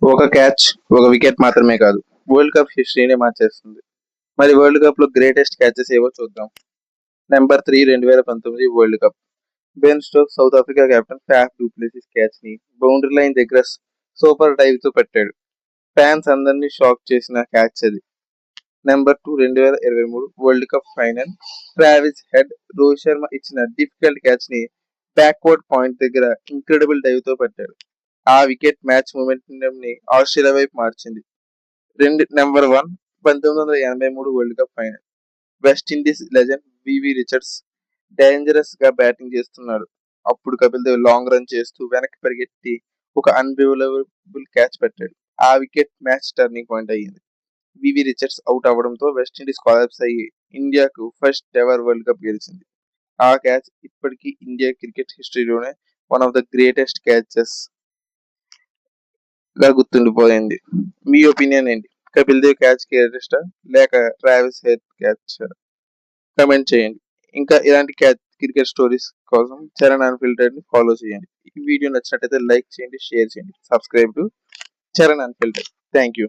ఒక క్యాచ్, ఒక వికెట్ మాత్రమే కాదు, వరల్డ్ కప్ హిస్టరీనే మార్చేస్తుంది. మరి వరల్డ్ కప్‌లో గ్రేటెస్ట్ క్యాచెస్ ఏవో చూద్దాం. Number 3 2019 world cup. Ben Stokes South Africa captain Faf du Plessis క్యాచ్‌ని బౌండరీ లైన్ దగ్గర సూపర్ డైవ్‌తో పెట్టాడు. ఫ్యాన్స్ అందరినీ షాక్ చేసిన క్యాచ్ అది. Number 2 2023 world cup final. Travis Head, Rohit Sharma ఇచ్చిన డిఫికల్ట్ క్యాచ్‌ని బ్యాక్వర్డ్ పాయింట్ దగ్గర ఇంక్రెడిబుల్ డైవ్‌తో పెట్టాడు. ఆ వికెట్ మ్యాచ్ మొమెంటంని ఆస్ట్రేలియా వైపు మార్చింది. Number 1 1983 world cup final. West Indies legend Viv Richards dangerous గా బ్యాటింగ్ చేస్తున్నాడు. అప్పుడు కపిల్ దేవ్ లాంగ్ రన్ చేస్తూ వెనక్కి పరిగెత్తి ఒక అన్బిలీవబుల్ క్యాచ్ పెట్టాడు. ఆ వికెట్ మ్యాచ్ టర్నింగ్ పాయింట్ అయ్యింది. వివి రిచర్డ్స్ అవుట్ అవడంతో వెస్టిండీస్ కొలాప్స్ అయ్యి ఇండియాకు ఫస్ట్ ఎవర్ వరల్డ్ కప్ గెలిచింది. ఆ క్యాచ్ ఇప్పటికీ ఇండియా క్రికెట్ హిస్టరీలోనే one of the greatest catches గా గుర్తుండిపోయింది. మీ ఒపీనియన్ ఏంటి? కపిల్ దేవ్ క్యాచ్ గ్రేటెస్టా లేక ట్రావిస్ హెడ్ క్యాచ్? కమెంట్ చేయండి. ఇంకా ఇలాంటి క్రికెట్ స్టోరీస్ కోసం చరణ్ అన్ఫిల్టర్డ్ ని ఫాలో చేయండి. ఈ వీడియో నచ్చినట్టయితే లైక్ చేయండి, షేర్ చేయండి. Subscribe to Charan unfiltered. Thank you.